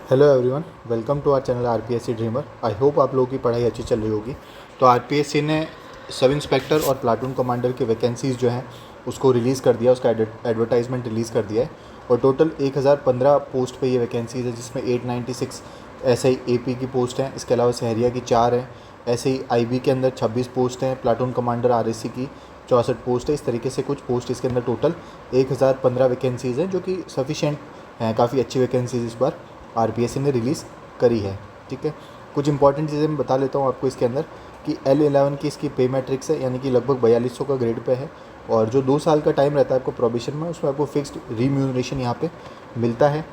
Hello everyone, welcome to our channel RPSC dreamer. I hope आप लोगों की पढ़ाई अच्छी चल रही होगी। तो आरपीएससी ने सब इंस्पेक्टर और प्लाटून कमांडर की वैकेंसीज़ जो हैं उसको रिलीज़ कर दिया, उसका एडवर्टाइजमेंट रिलीज़ कर दिया है। और टोटल 1015 पोस्ट पे ये वैकेंसीज़ है, जिसमें 896 ऐसे ही एपी की पोस्ट हैं। इसके अलावा सहरिया की 4 हैं। ऐसे ही आईबी के अंदर 26 पोस्ट हैं। प्लाटून कमांडर आरएससी की 64 पोस्ट है। इस तरीके से कुछ पोस्ट इसके अंदर टोटल 1015 वैकेंसीज़ हैं, जो कि सफिशेंट हैं। काफ़ी अच्छी वैकेंसीज़ इस बार आरपीएससी ने रिलीज़ करी है। ठीक है, कुछ इंपॉर्टेंट चीज़ें मैं बता लेता हूँ आपको इसके अंदर कि L11 की इसकी पे मैट्रिक्स है, यानी कि लगभग 4200 का ग्रेड पे है। और जो 2 साल का टाइम रहता है आपको प्रोबेशन में, उसमें आपको फिक्स्ड रीम्यूनरेशन यहाँ पे मिलता है।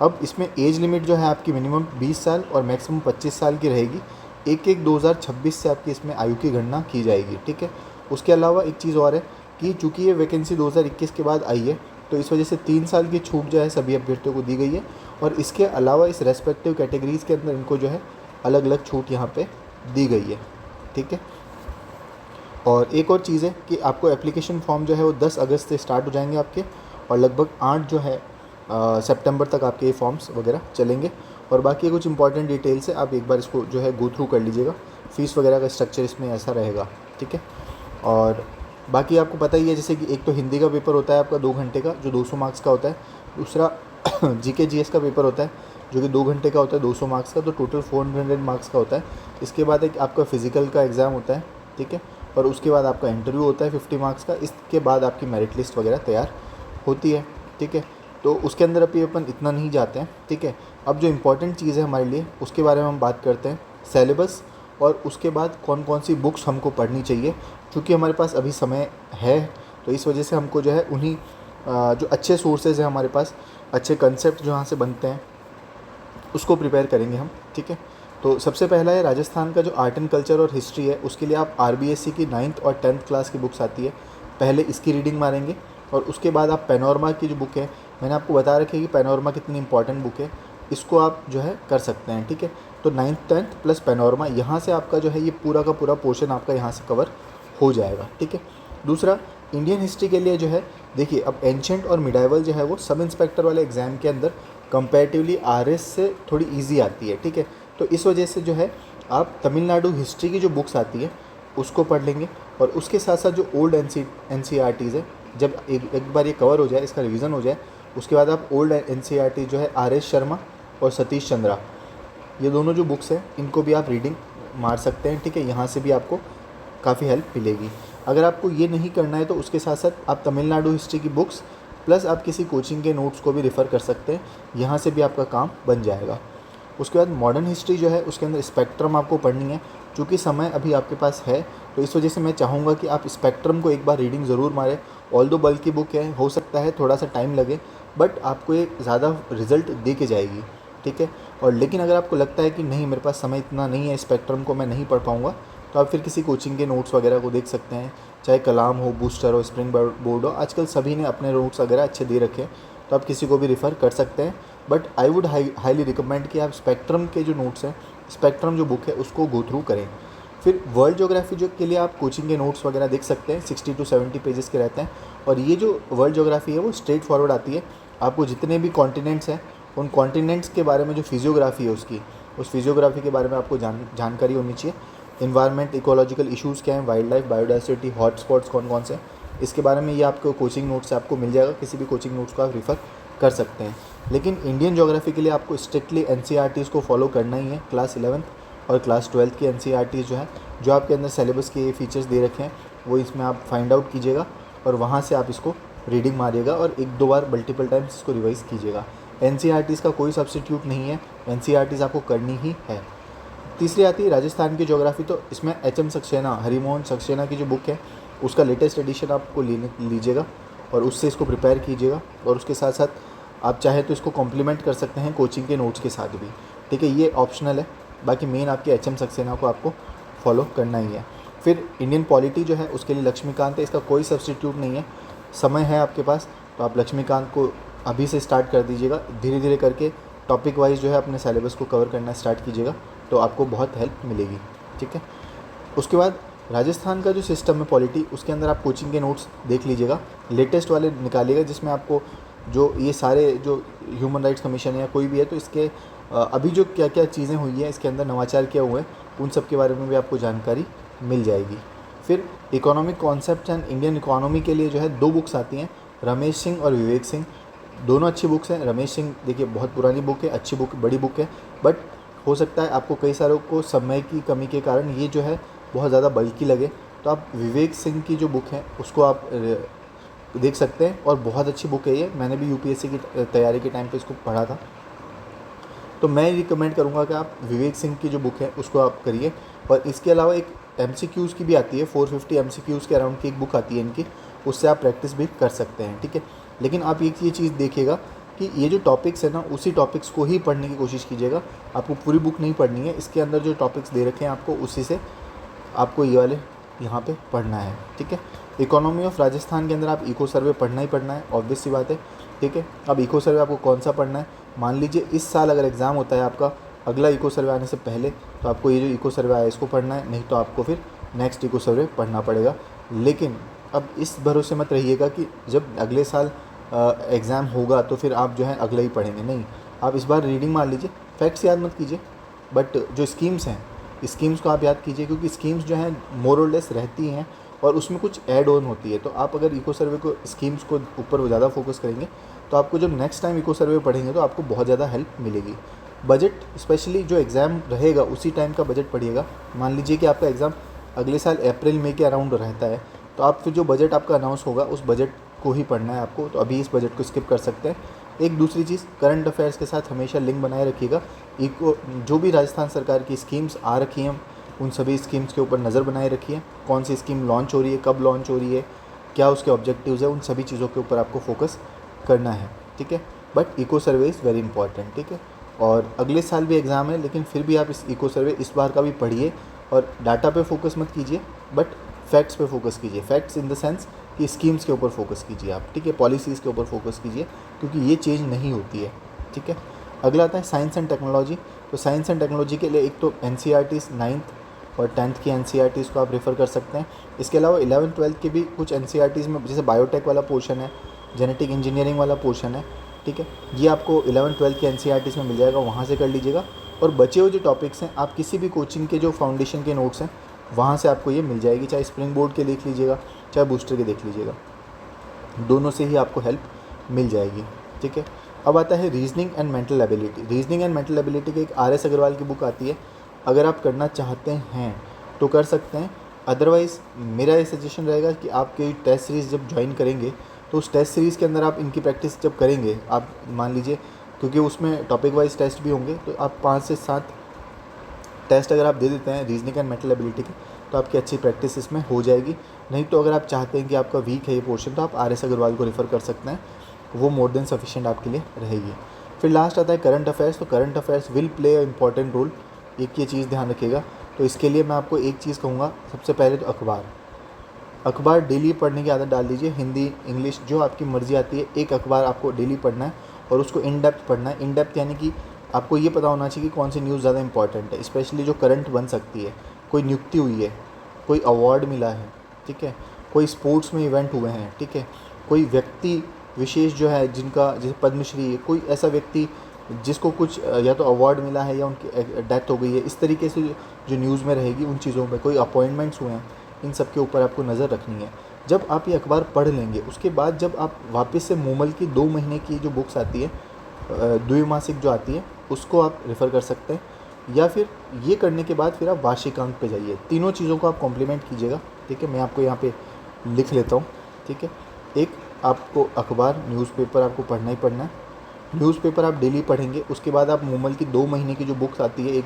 अब इसमें एज लिमिट जो है आपकी मिनिमम 20 साल और मैक्सिमम 25 साल की रहेगी। 1/1/2026 से आपकी इसमें आयु की गणना की जाएगी। ठीक है, उसके अलावा एक चीज़ और है कि चूँकि ये वैकेंसी 2021 के बाद आई है, तो इस वजह से 3 साल की छूट जो है सभी अभ्यर्थियों को दी गई है। और इसके अलावा इस रेस्पेक्टिव कैटेगरीज़ के अंदर इनको जो है अलग अलग छूट यहाँ पे दी गई है। ठीक है, और एक और चीज़ है कि आपको एप्लीकेशन फॉर्म जो है वो 10 अगस्त से स्टार्ट हो जाएंगे आपके, और लगभग 8 जो है सितंबर तक आपके ये फॉर्म्स वगैरह चलेंगे। और बाकी कुछ इंपॉर्टेंट डिटेल्स है, आप एक बार इसको जो है गो थ्रू कर लीजिएगा। फ़ीस वगैरह का स्ट्रक्चर इसमें ऐसा रहेगा। ठीक है, और बाकी आपको पता ही है, जैसे कि एक तो हिंदी का पेपर होता है आपका 2 घंटे का, जो 200 मार्क्स का होता है। दूसरा जीके जीएस का पेपर होता है, जो कि 2 घंटे का होता है, 200 मार्क्स का, तो टोटल 400 मार्क्स का होता है। इसके बाद एक आपका फिजिकल का एग्ज़ाम होता है। ठीक है, और उसके बाद आपका इंटरव्यू होता है 50 मार्क्स का। इसके बाद आपकी मेरिट लिस्ट वगैरह तैयार होती है। ठीक है, तो उसके अंदर अभी अपन इतना नहीं जाते हैं। ठीक है, अब जो इम्पोर्टेंट चीज़ है हमारे लिए, उसके बारे में हम बात करते हैं, सेलेबस, और उसके बाद कौन कौन सी बुक्स हमको पढ़नी चाहिए। क्योंकि हमारे पास अभी समय है, तो इस वजह से हमको जो है उन्हीं जो अच्छे सोर्सेज हैं हमारे पास, अच्छे कंसेप्ट जो यहाँ से बनते हैं, उसको प्रिपेयर करेंगे हम। ठीक है, तो सबसे पहला है राजस्थान का जो आर्ट एंड कल्चर और हिस्ट्री है, उसके लिए आप आरबीएससी की 9th और 10th क्लास की बुक्स आती है, पहले इसकी रीडिंग मारेंगे। और उसके बाद आप पैनोरमा की जो बुक है, मैंने आपको बता रखी है कि पैनोरमा कितनी इंपॉर्टेंट बुक है, इसको आप जो है कर सकते हैं। ठीक है, तो 9th 10th प्लस पैनोरमा, यहाँ से आपका जो है ये पूरा का पूरा पोर्शन आपका यहाँ से कवर हो जाएगा। ठीक है, दूसरा इंडियन हिस्ट्री के लिए जो है, देखिए अब एंशेंट और मिडाइवल जो है वो सब इंस्पेक्टर वाले एग्ज़ाम के अंदर कंपैरेटिवली आरएस से थोड़ी इजी आती है। ठीक है, तो इस वजह से जो है आप तमिलनाडु हिस्ट्री की जो बुक्स आती है उसको पढ़ लेंगे। और उसके साथ साथ जो ओल्ड एनसीईआरटीज़ है, जब एक बार ये कवर हो जाए, इसका रिवीजन हो जाए, उसके बाद आप ओल्ड एनसीईआरटी जो है आर एस शर्मा और सतीश चंद्रा, ये दोनों जो बुक्स हैं इनको भी आप रीडिंग मार सकते हैं। ठीक है, यहाँ से भी आपको काफ़ी हेल्प मिलेगी। अगर आपको ये नहीं करना है तो उसके साथ साथ आप तमिलनाडु हिस्ट्री की बुक्स प्लस आप किसी कोचिंग के नोट्स को भी रेफ़र कर सकते हैं, यहाँ से भी आपका काम बन जाएगा। उसके बाद मॉडर्न हिस्ट्री जो है उसके अंदर स्पेक्ट्रम आपको पढ़नी है। चूँकि समय अभी आपके पास है, तो इस वजह से मैं चाहूँगा कि आप स्पेक्ट्रम को एक बार रीडिंग ज़रूर मारें। ऑल्दो बल्क की बुक है, हो सकता है थोड़ा सा टाइम लगे, बट आपको ये ज़्यादा रिजल्ट दे के जाएगी। ठीक है, और लेकिन अगर आपको लगता है कि नहीं मेरे पास समय इतना नहीं है, स्पेक्ट्रम को मैं नहीं पढ़ पाऊँगा, तो आप फिर किसी कोचिंग के नोट्स वगैरह को देख सकते हैं, चाहे कलाम हो, बूस्टर हो, स्प्रिंग बोर्ड हो। आजकल सभी ने अपने नोट्स वगैरह अच्छे दे रखे हैं, तो आप किसी को भी रिफ़र कर सकते हैं। But I would highly recommend कि आप स्पेक्ट्रम के जो नोट्स हैं, स्पेक्ट्रम जो बुक है उसको गो थ्रू करें। फिर वर्ल्ड ज्योग्राफी जो के लिए आप कोचिंग के नोट्स वगैरह देख सकते हैं, 60 to 70 पेजेस के रहते हैं। और ये जो वर्ल्ड ज्योग्राफी है वो स्ट्रेट फॉरवर्ड आती है। आपको जितने भी कॉन्टिनेंट्स हैं, उन कॉन्टिनेंट्स के बारे में जो फिजियोग्राफी है उसकी, उस फिजियोग्राफी के बारे में आपको जानकारी होनी चाहिए। इन्वायरमेंट, इकोलॉजिकल इश्यूज़ क्या हैं, वाइल्ड लाइफ, बायोडाइवर्सिटी, हॉटस्पॉट्स कौन कौन से हैं, इसके बारे में ये आपको कोचिंग नोट्स से आपको मिल जाएगा। किसी भी कोचिंग नोट्स को आप रिफ़र कर सकते हैं। लेकिन इंडियन ज्योग्राफी के लिए आपको स्ट्रिक्टली एनसीईआरटीज़ को फॉलो करना ही है। क्लास 11th और क्लास 12th की एनसीईआरटीज़ जो है, जो आपके अंदर सिलेबस के फीचर्स दे रखे हैं, वो इसमें आप फाइंड आउट कीजिएगा और वहाँ से आप इसको रीडिंग मारिएगा और 1-2 बार मल्टीपल टाइम्स इसको रिवाइज़ कीजिएगा। एनसीईआरटीज़ का कोई सब्स्टिट्यूट नहीं है, एनसीईआरटीज़ आपको करनी ही है। तीसरी आती है राजस्थान की ज्योग्राफी, तो इसमें एच.एम. सक्सेना, हरिमोहन सक्सेना की जो बुक है उसका लेटेस्ट एडिशन आपको लीजिएगा और उससे इसको प्रिपेयर कीजिएगा। और उसके साथ साथ आप चाहे तो इसको कॉम्प्लीमेंट कर सकते हैं कोचिंग के नोट्स के साथ भी। ठीक है, ये ऑप्शनल है, बाकी मेन आपके एच.एम. सक्सेना को आपको फॉलो करना ही है। फिर इंडियन पॉलिटी जो है उसके लिए लक्ष्मीकांत है, इसका कोई सब्स्टिट्यूट नहीं है। समय है आपके पास तो आप लक्ष्मीकांत को अभी से स्टार्ट कर दीजिएगा, धीरे धीरे करके टॉपिक वाइज जो है अपने सिलेबस को कवर करना स्टार्ट कीजिएगा, तो आपको बहुत हेल्प मिलेगी। ठीक है, उसके बाद राजस्थान का जो सिस्टम है पॉलिटी, उसके अंदर आप कोचिंग के नोट्स देख लीजिएगा, लेटेस्ट वाले निकालिएगा, जिसमें आपको जो ये सारे जो ह्यूमन राइट्स कमीशन है या कोई भी है, तो इसके अभी जो क्या क्या चीज़ें हुई हैं, इसके अंदर नवाचार क्या हुए हैं, उन सब के बारे में भी आपको जानकारी मिल जाएगी। फिर economic concept and Indian economy के लिए जो है 2 बुक्स आती हैं, रमेश सिंह और विवेक सिंह। दोनों अच्छी बुक्स हैं। रमेश सिंह देखिए बहुत पुरानी बुक है, अच्छी बुक, बड़ी बुक है, बट हो सकता है आपको कई सारों को समय की कमी के कारण ये जो है बहुत ज़्यादा बल्कि लगे, तो आप विवेक सिंह की जो बुक है उसको आप देख सकते हैं, और बहुत अच्छी बुक है ये। मैंने भी यूपीएससी की तैयारी के टाइम पे इसको पढ़ा था, तो मैं रिकमेंड करूँगा कि आप विवेक सिंह की जो बुक है उसको आप करिए। और इसके अलावा एक एमसीक्यूज़ की भी आती है, 450 एमसीक्यूज़ के अराउंड की एक बुक आती है इनकी, उससे आप प्रैक्टिस भी कर सकते हैं, ठीक है। लेकिन आप ये चीज़ देखिएगा कि ये जो टॉपिक्स है ना, उसी टॉपिक्स को ही पढ़ने की कोशिश कीजिएगा। आपको पूरी बुक नहीं पढ़नी है, इसके अंदर जो टॉपिक्स दे रखे हैं आपको उसी से आपको ये वाले यहाँ पे पढ़ना है, ठीक है। इकोनॉमी ऑफ राजस्थान के अंदर आप इको सर्वे पढ़ना ही पढ़ना है, ऑब्वियस सी बात है, ठीक है। अब इको सर्वे आपको कौन सा पढ़ना है, मान लीजिए इस साल अगर एग्ज़ाम होता है आपका, अगला इको सर्वे आने से पहले, तो आपको ये जो इको सर्वे आया इसको पढ़ना है, नहीं तो आपको फिर नेक्स्ट इको सर्वे पढ़ना पड़ेगा। लेकिन अब इस भरोसे मत रहिएगा कि जब अगले साल एग्ज़ाम होगा तो फिर आप जो है अगला ही पढ़ेंगे, नहीं। आप इस बार रीडिंग मार लीजिए, फैक्ट्स याद मत कीजिए, बट जो स्कीम्स हैं, स्कीम्स को आप याद कीजिए, क्योंकि स्कीम्स जो हैं मोर और लेस रहती हैं और उसमें कुछ ऐड ऑन होती है। तो आप अगर इको सर्वे को, स्कीम्स को ऊपर ज़्यादा फोकस करेंगे, तो आपको जब नेक्स्ट टाइम इको सर्वे पढ़ेंगे तो आपको बहुत ज़्यादा हेल्प मिलेगी। बजट, स्पेशली जो एग्ज़ाम रहेगा उसी टाइम का बजट पढ़िएगा। मान लीजिए कि आपका एग्ज़ाम अगले साल अप्रैल मई के अराउंड रहता है, तो आप फिर जो बजट आपका अनाउंस होगा उस बजट को ही पढ़ना है आपको, तो अभी इस बजट को स्किप कर सकते हैं। एक दूसरी चीज़, करंट अफेयर्स के साथ हमेशा लिंक बनाए रखिएगा। इको जो भी राजस्थान सरकार की स्कीम्स आ रखी हैं, उन सभी स्कीम्स के ऊपर नज़र बनाए रखिए। कौन सी स्कीम लॉन्च हो रही है, कब लॉन्च हो रही है, क्या उसके ऑब्जेक्टिव्स है, उन सभी चीज़ों के ऊपर आपको फोकस करना है, ठीक है। But eco survey is very important, ठीक है। और अगले साल भी एग्ज़ाम है, लेकिन फिर भी आप इस इको सर्वे इस बार का भी पढ़िए, और डाटा पे फोकस मत कीजिए, बट फैक्ट्स पे फोकस कीजिए। फैक्ट्स इन द सेंस कि स्कीम्स के ऊपर फोकस कीजिए आप, ठीक है, पॉलिसीज़ के ऊपर फोकस कीजिए, क्योंकि ये चेंज नहीं होती है, ठीक है। अगला आता है साइंस एंड टेक्नोलॉजी। तो साइंस एंड टेक्नोलॉजी के लिए एक तो NCERTs 9th और 10th की NCERTs को आप रेफ़र कर सकते हैं। इसके अलावा 11th-12th के भी कुछ NCERTs में, जैसे बायोटेक वाला पोर्शन है, जेनेटिक इंजीनियरिंग वाला पोर्शन है, ठीक है, ये आपको 11th-12th के NCERTs में मिल जाएगा, वहाँ से कर लीजिएगा। और बचे हुए जो टॉपिक्स हैं, आप किसी भी कोचिंग के जो फाउंडेशन के नोट्स हैं वहाँ से आपको ये मिल जाएगी, चाहे स्प्रिंग बोर्ड के देख लीजिएगा, चाहे बूस्टर के देख लीजिएगा, दोनों से ही आपको हेल्प मिल जाएगी, ठीक है। अब आता है reasoning and mental ability. Reasoning and mental ability की एक RS अग्रवाल की बुक आती है, अगर आप करना चाहते हैं तो कर सकते हैं। अदरवाइज़ मेरा ये सजेशन रहेगा कि आपके टेस्ट सीरीज़ जब ज्वाइन करेंगे तो उस टेस्ट सीरीज़ के अंदर आप इनकी प्रैक्टिस जब करेंगे, आप मान लीजिए, क्योंकि उसमें टॉपिक वाइज टेस्ट भी होंगे, तो आप 5 से 7 टेस्ट अगर आप दे देते हैं रीजनिंग एंड मेंटल एबिलिटी के, तो आपकी अच्छी प्रैक्टिस इसमें हो जाएगी। नहीं तो अगर आप चाहते हैं कि आपका वीक है ये पोर्शन, तो आप RS अग्रवाल को रेफ़र कर सकते हैं, वो मोर देन सफिशिएंट आपके लिए रहेगी। फिर लास्ट आता है करंट अफेयर्स। तो current affairs will play a important role, एक ये चीज़ ध्यान रखिएगा। तो इसके लिए मैं आपको एक चीज़ कहूँगा, सबसे पहले तो अखबार डेली पढ़ने की आदत डाल दीजिए। हिंदी, इंग्लिश, जो आपकी मर्ज़ी आती है, एक अखबार आपको डेली पढ़ना है और उसको इन डेप्थ पढ़ना है। इन डेप्थ यानी कि आपको ये पता होना चाहिए कि कौन सी न्यूज़ ज़्यादा इंपॉर्टेंट है, स्पेशली जो करंट बन सकती है, कोई नियुक्ति हुई है, कोई अवार्ड मिला है, ठीक है, कोई स्पोर्ट्स में इवेंट हुए हैं, ठीक है, कोई व्यक्ति विशेष जो है जिनका, जैसे पद्मश्री है, कोई ऐसा व्यक्ति जिसको कुछ या तो अवार्ड मिला है या उनकी डेथ हो गई है, इस तरीके से जो न्यूज़ में रहेगी उन चीज़ों पर, कोई अपॉइंटमेंट्स हुए हैं, इन सब के ऊपर आपको नज़र रखनी है। जब आप ये अखबार पढ़ लेंगे, उसके बाद जब आप वापस से मूमल की 2 महीने की जो बुक्स आती है, द्विमासिक जो आती है, उसको आप रेफ़र कर सकते हैं, या फिर ये करने के बाद फिर आप वार्षिकांक पे जाइए। तीनों चीज़ों को आप कॉम्प्लीमेंट कीजिएगा, ठीक है। मैं आपको यहाँ पे लिख लेता हूँ, ठीक है। एक, आपको अखबार, न्यूज़पेपर आपको पढ़ना ही पढ़ना है। न्यूज़पेपर आप डेली पढ़ेंगे, उसके बाद आप मूमल की 2 महीने की जो बुक्स आती है एक,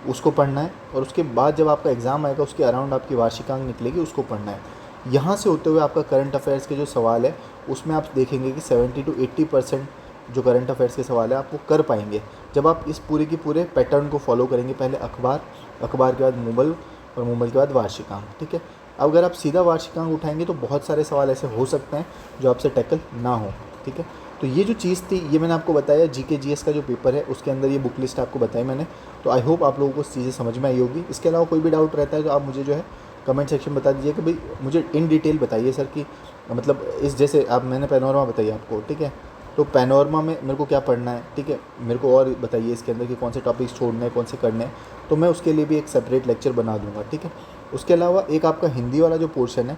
उसको पढ़ना है, और उसके बाद जब आपका एग्ज़ाम आएगा उसके अराउंड आपकी वार्षिकांक निकलेगी, उसको पढ़ना है। यहाँ से होते हुए आपका करंट अफेयर्स के जो सवाल है उसमें आप देखेंगे कि 70 to 80% जो करंट अफेयर्स के सवाल है आप वो कर पाएंगे, जब आप इस पूरे के पूरे पैटर्न को फॉलो करेंगे। पहले अखबार, अखबार के बाद मूमल, और मूमल के बाद वार्षिकांक, ठीक है। अब अगर आप सीधा वार्षिकांक उठाएंगे तो बहुत सारे सवाल ऐसे हो सकते हैं जो आपसे टैकल ना हो, ठीक है। तो ये जो चीज़ थी, ये मैंने आपको बताया, GK GS का जो पेपर है उसके अंदर ये बुक लिस्ट आपको बताई मैंने। तो आई होप आप लोगों को चीज़ें समझ में आई होगी। इसके अलावा कोई भी डाउट रहता है तो आप मुझे जो है कमेंट सेक्शन बता दीजिए कि भाई मुझे इन डिटेल बताइए सर, कि मतलब इस, जैसे आप, मैंने पैनोरमा बताइए आपको, ठीक है, तो पैनोरमा में मेरे को क्या पढ़ना है, ठीक है, मेरे को और बताइए इसके अंदर कि कौन से टॉपिक्स छोड़ने हैं, कौन से करने हैं, तो मैं उसके लिए भी एक सेपरेट लेक्चर बना दूंगा, ठीक है। उसके अलावा एक आपका हिंदी वाला जो पोर्शन है,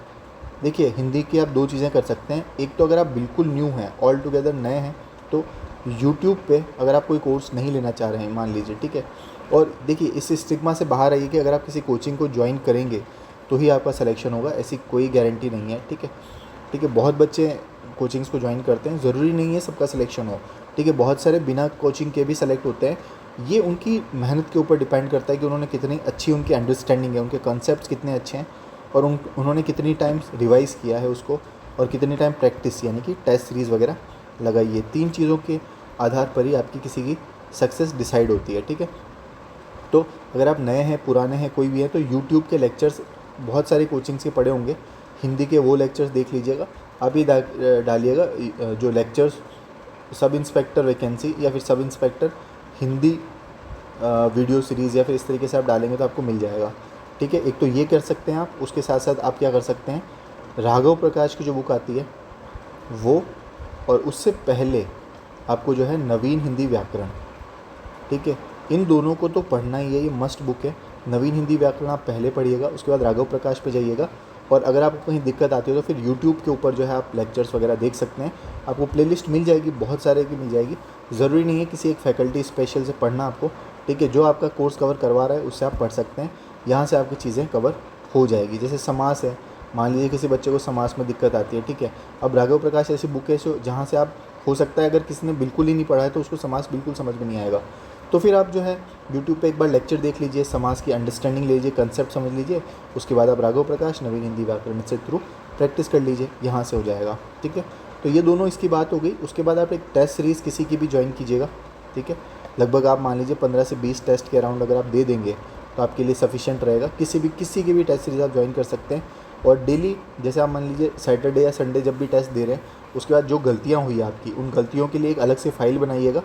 देखिए हिंदी की आप दो चीज़ें कर सकते हैं। एक तो अगर आप बिल्कुल न्यू हैं, ऑल टुगेदर नए हैं, तो यूट्यूब पे अगर आप कोई कोर्स नहीं लेना चाह रहे हैं मान लीजिए, ठीक है, और देखिए इस स्टिग्मा से बाहर आइए कि अगर आप किसी कोचिंग को ज्वाइन करेंगे तो ही आपका सिलेक्शन होगा, ऐसी कोई गारंटी नहीं है, ठीक है। ठीक है, बहुत बच्चे कोचिंग्स को ज्वाइन करते हैं, ज़रूरी नहीं है सबका सिलेक्शन हो, ठीक है, बहुत सारे बिना कोचिंग के भी सेलेक्ट होते हैं। ये उनकी मेहनत के ऊपर डिपेंड करता है कि उन्होंने कितनी अच्छी उनकी अंडरस्टैंडिंग है, उनके कॉन्सेप्ट्स कितने अच्छे हैं, और उन्होंने कितनी टाइम्स रिवाइज़ किया है उसको, और कितनी टाइम प्रैक्टिस यानी कि टेस्ट सीरीज़ वगैरह लगाई है। 3 चीज़ों के आधार पर ही आपकी किसी की सक्सेस डिसाइड होती है, ठीक है। तो अगर आप नए हैं, पुराने हैं, कोई भी है, तो यूट्यूब के लेक्चर्स बहुत सारे कोचिंग्स के पड़े होंगे, हिंदी के वो लेक्चर्स देख लीजिएगा। आप ये डालिएगा जो लेक्चर्स सब इंस्पेक्टर वैकेंसी या फिर sub inspector Hindi video series या फिर इस तरीके से आप डालेंगे तो आपको मिल जाएगा, ठीक है। एक तो ये कर सकते हैं आप, उसके साथ साथ आप क्या कर सकते हैं, राघव प्रकाश की जो बुक आती है वो, और उससे पहले आपको जो है नवीन हिंदी व्याकरण, ठीक है, इन दोनों को तो पढ़ना ही है, ये मस्ट बुक है। नवीन हिंदी व्याकरण आप पहले पढ़िएगा, उसके बाद राघव प्रकाश पे जाइएगा, और अगर आपको कहीं दिक्कत आती है तो फिर यूट्यूब के ऊपर जो है आप लेक्चर्स वगैरह देख सकते हैं, आपको प्लेलिस्ट मिल जाएगी, बहुत सारे की मिल जाएगी। ज़रूरी नहीं है किसी एक फैकल्टी स्पेशल से पढ़ना आपको, ठीक है, जो आपका कोर्स कवर करवा रहा है उससे आप पढ़ सकते हैं, यहाँ से आपकी चीज़ें कवर हो जाएगी। जैसे समास है, मान लीजिए किसी बच्चे को समास में दिक्कत आती है, ठीक है, अब राघव प्रकाश ऐसी बुक है जहाँ से आप, हो सकता है अगर किसी ने बिल्कुल ही नहीं पढ़ा है तो उसको समास बिल्कुल समझ में नहीं आएगा, तो फिर आप जो है यूट्यूब पे एक बार लेक्चर देख लीजिए, समास की अंडरस्टैंडिंग ले लीजिए, कंसेप्ट समझ लीजिए, उसके बाद आप राघव प्रकाश नवीन हिंदी व्याकरण से थ्रू प्रैक्टिस कर लीजिए, यहाँ से हो जाएगा, ठीक है। तो ये दोनों इसकी बात हो गई। उसके बाद आप एक टेस्ट सीरीज़ किसी की भी ज्वाइन कीजिएगा, ठीक है, लगभग आप मान लीजिए 15 से 20 टेस्ट के अराउंड अगर आप दे देंगे तो आपके लिए सफिशिएंट रहेगा। किसी की भी टेस्ट सीरीज़ आप ज्वाइन कर सकते हैं, और डेली जैसे आप मान लीजिए सैटरडे या संडे जब भी टेस्ट दे रहे हैं, उसके बाद जो गलतियाँ हुई आपकी, उन गलतियों के लिए एक अलग से फ़ाइल बनाइएगा,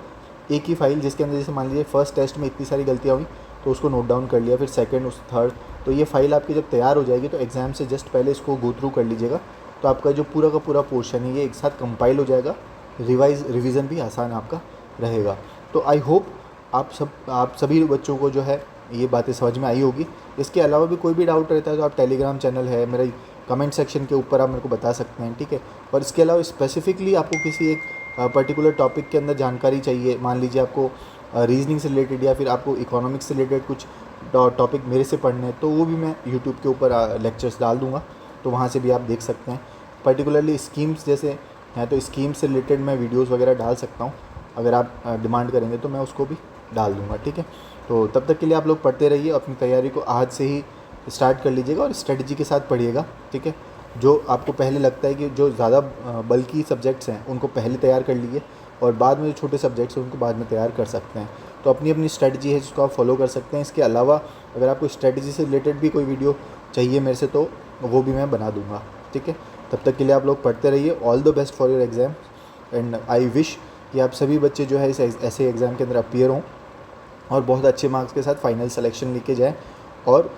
एक ही फाइल जिसके अंदर जैसे मान लीजिए फर्स्ट टेस्ट में इतनी सारी गलतियाँ हुई तो उसको नोट डाउन कर लिया, फिर सेकंड, उस थर्ड, तो ये फाइल आपकी जब तैयार हो जाएगी तो एग्ज़ाम से जस्ट पहले इसको गो थ्रू कर लीजिएगा, तो आपका जो पूरा का पूरा पोर्शन है ये एक साथ कंपाइल हो जाएगा, रिवीजन भी आसान आपका रहेगा। तो आई होप आप सभी बच्चों को जो है ये बातें समझ में आई होगी। इसके अलावा भी कोई भी डाउट रहता है तो आप टेलीग्राम चैनल है मेरा, कमेंट सेक्शन के ऊपर आप मेरे को बता सकते हैं, ठीक है। और इसके अलावा स्पेसिफिकली आपको किसी एक पर्टिकुलर टॉपिक के अंदर जानकारी चाहिए, मान लीजिए आपको रीजनिंग से रिलेटेड या फिर आपको इकोनॉमिक्स से रिलेटेड कुछ टॉपिक मेरे से पढ़ने हैं, तो वो भी मैं यूट्यूब के ऊपर लेक्चर्स डाल दूँगा, तो वहाँ से भी आप देख सकते हैं। पर्टिकुलरली स्कीम्स जैसे हैं तो स्कीम से रिलेटेड मैं वीडियोज़ वगैरह डाल सकता हूँ, अगर आप डिमांड करेंगे तो मैं उसको भी डाल दूँगा, ठीक है। तो तब तक के लिए आप लोग पढ़ते रहिए, अपनी तैयारी को आज से ही स्टार्ट कर लीजिएगा और स्ट्रेटजी के साथ पढ़िएगा, ठीक है। जो आपको पहले लगता है कि जो ज़्यादा बल्कि सब्जेक्ट्स हैं उनको पहले तैयार कर लीजिए, और बाद में जो छोटे सब्जेक्ट्स हैं उनको बाद में तैयार कर सकते हैं। तो अपनी अपनी स्ट्रेटजी है जिसको आप फॉलो कर सकते हैं। इसके अलावा अगर आपको स्ट्रेटजी से रिलेटेड भी कोई वीडियो चाहिए मेरे से तो वो भी मैं बना दूँगा, ठीक है। तब तक के लिए आप लोग पढ़ते रहिए। All the best for your exam, and I wish कि आप सभी बच्चे जो है इस ऐसे एग्ज़ाम के अंदर अपीयर हों और बहुत अच्छे मार्क्स के साथ फाइनल सिलेक्शन लेके जाएँ, और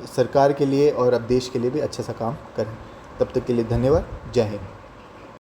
सरकार के लिए और अब देश के लिए भी अच्छा सा काम करें। तब तक के लिए धन्यवाद। जय हिंद।